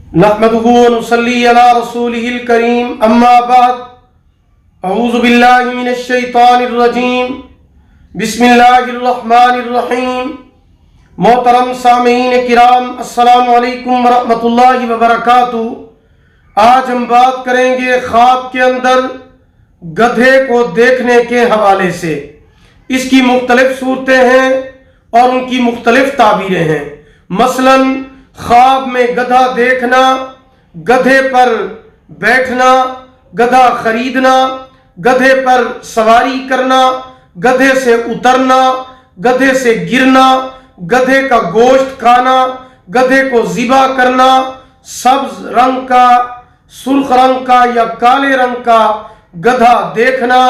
نحمده ونصلي على رسوله الكريم اما بعد اعوذ باللہ من الشیطان الرجیم بسم اللہ الرحمن الرحیم۔ محترم سامعین کرام، السلام علیکم ورحمۃ اللہ وبرکاتہ۔ آج ہم بات کریں گے خواب کے اندر گدھے کو دیکھنے کے حوالے سے۔ اس کی مختلف صورتیں ہیں اور ان کی مختلف تعبیریں ہیں۔ مثلاً خواب میں گدھا دیکھنا، گدھے پر بیٹھنا، گدھا خریدنا، گدھے پر سواری کرنا، گدھے سے اترنا، گدھے سے گرنا، گدھے کا گوشت کھانا، گدھے کو ذبح کرنا، سبز رنگ کا، سرخ رنگ کا یا کالے رنگ کا گدھا دیکھنا،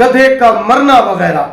گدھے کا مرنا وغیرہ۔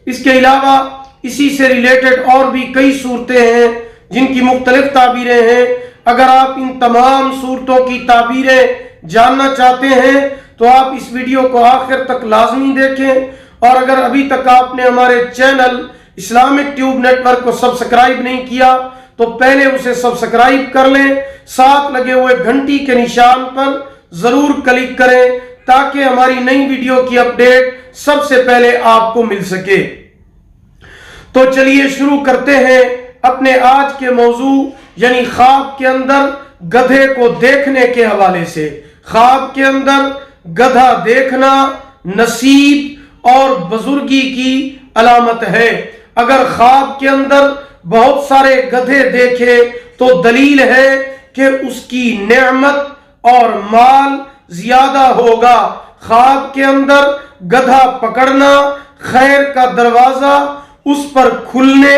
اس کے علاوہ اسی سے ریلیٹڈ اور بھی کئی صورتیں ہیں جن کی مختلف تعبیریں ہیں۔ اگر آپ ان تمام صورتوں کی تعبیریں جاننا چاہتے ہیں تو آپ اس ویڈیو کو آخر تک لازمی دیکھیں، اور اگر ابھی تک آپ نے ہمارے channel Islamic Tube Network کو سبسکرائب نہیں کیا تو پہلے اسے سبسکرائب کر لیں، ساتھ لگے ہوئے گھنٹی کے نشان پر ضرور کلک کریں تاکہ ہماری نئی ویڈیو کی اپڈیٹ سب سے پہلے آپ کو مل سکے۔ تو چلیے شروع کرتے ہیں اپنے آج کے موضوع یعنی خواب کے اندر گدھے کو دیکھنے کے حوالے سے۔ خواب کے اندر گدھا دیکھنا نصیب اور بزرگی کی علامت ہے۔ اگر خواب کے اندر بہت سارے گدھے دیکھے تو دلیل ہے کہ اس کی نعمت اور مال زیادہ ہوگا۔ خواب کے اندر گدھا پکڑنا خیر کا دروازہ اس پر کھلنے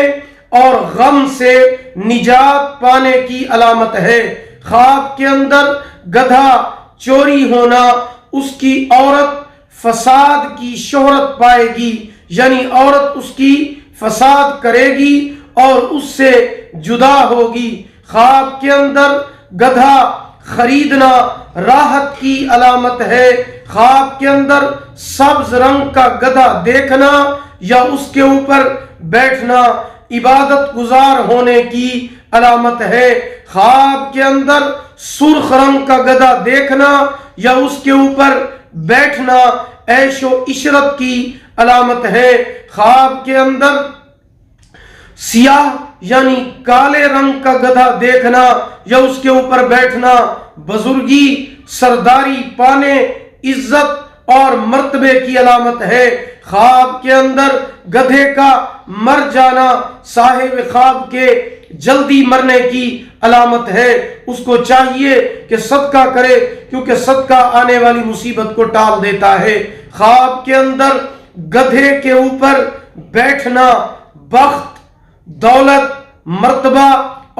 اور غم سے نجات پانے کی علامت ہے۔ خواب کے اندر گدھا چوری ہونا اس کی عورت فساد کی شہرت پائے گی، یعنی عورت اس کی فساد کرے گی اور اس سے جدا ہوگی۔ خواب کے اندر گدھا خریدنا راحت کی علامت ہے۔ خواب کے اندر سبز رنگ کا گدھا دیکھنا یا اس کے اوپر بیٹھنا عبادت گزار ہونے کی علامت ہے۔ خواب کے اندر سرخ رنگ کا گدھا دیکھنا یا اس کے اوپر بیٹھنا عیش و عشرت کی علامت ہے۔ خواب کے اندر سیاہ یعنی کالے رنگ کا گدھا دیکھنا یا اس کے اوپر بیٹھنا بزرگی، سرداری پانے، عزت اور مرتبے کی علامت ہے۔ خواب کے اندر گدھے کا مر جانا صاحب خواب کے جلدی مرنے کی علامت ہے۔ اس کو چاہیے کہ صدقہ کرے کیونکہ صدقہ آنے والی مصیبت کو ٹال دیتا ہے۔ خواب کے اندر گدھے کے اوپر بیٹھنا بخت، دولت، مرتبہ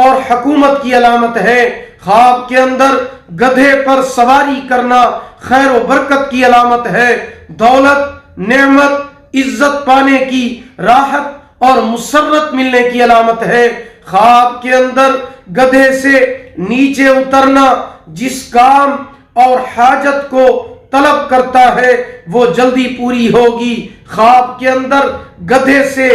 اور حکومت کی علامت ہے۔ خواب کے اندر گدھے پر سواری کرنا خیر و برکت کی علامت ہے۔ دولت، نعمت، عزت پانے کی، راحت اور مسرت ملنے کی علامت ہے۔ خواب کے اندر گدھے سے نیچے اترنا جس کام اور حاجت کو طلب کرتا ہے وہ جلدی پوری ہوگی۔ خواب کے اندر گدھے سے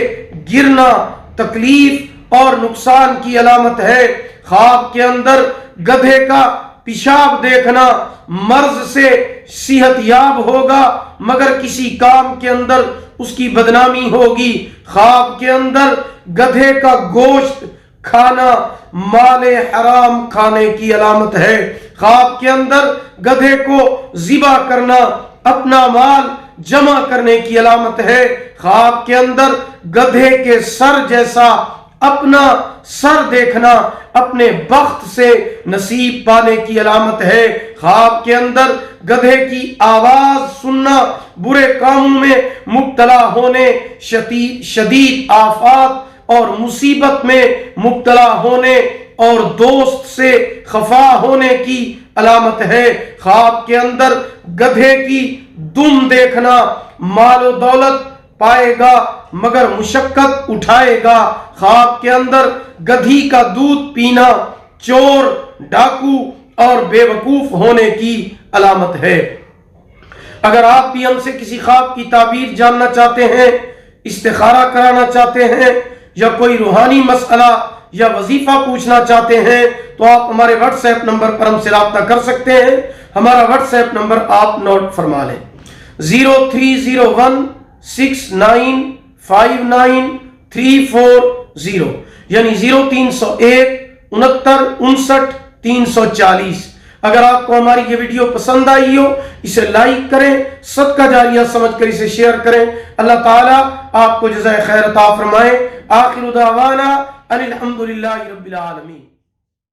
گرنا تکلیف اور نقصان کی علامت ہے۔ خواب کے اندر گدھے کا پیشاب دیکھنا مرض سے صحت یاب ہوگا مگر کسی کام کے اندر اس کی بدنامی ہوگی۔ خواب کے اندر گدھے کا گوشت کھانا مال حرام کھانے کی علامت ہے۔ خواب کے اندر گدھے کو ذبح کرنا اپنا مال جمع کرنے کی علامت ہے۔ خواب کے اندر گدھے کے سر جیسا اپنا سر دیکھنا اپنے بخت سے نصیب پانے کی علامت ہے۔ خواب کے اندر گدھے کی آواز سننا برے کاموں میں مبتلا ہونے، شدید آفات اور مصیبت میں مبتلا ہونے اور دوست سے خفا ہونے کی علامت ہے۔ خواب کے اندر گدھے کی دم دیکھنا مال و دولت پائے گا مگر مشقت اٹھائے گا۔ خواب کے اندر گدھی کا دودھ پینا چور، ڈاکو اور بے وقوف ہونے کی علامت ہے۔ اگر آپ بھی ہم سے کسی خواب کی تعبیر جاننا چاہتے ہیں، استخارہ کرانا چاہتے ہیں یا کوئی روحانی مسئلہ یا وظیفہ پوچھنا چاہتے ہیں تو آپ ہمارے واٹس ایپ نمبر پر ہم سے رابطہ کر سکتے ہیں. ہمارا واٹس ایپ نمبر آپ نوٹ فرما لیں 0301695934 یعنی 0301699340. اگر آپ کو ہماری یہ ویڈیو پسند آئی ہو اسے لائک کریں, صدقہ جاریہ سمجھ کر اسے شیئر کریں. اللہ تعالیٰ آپ کو جزائے خیر عطا فرمائے. آخر دعوانا ان الحمدللہ رب العالمین.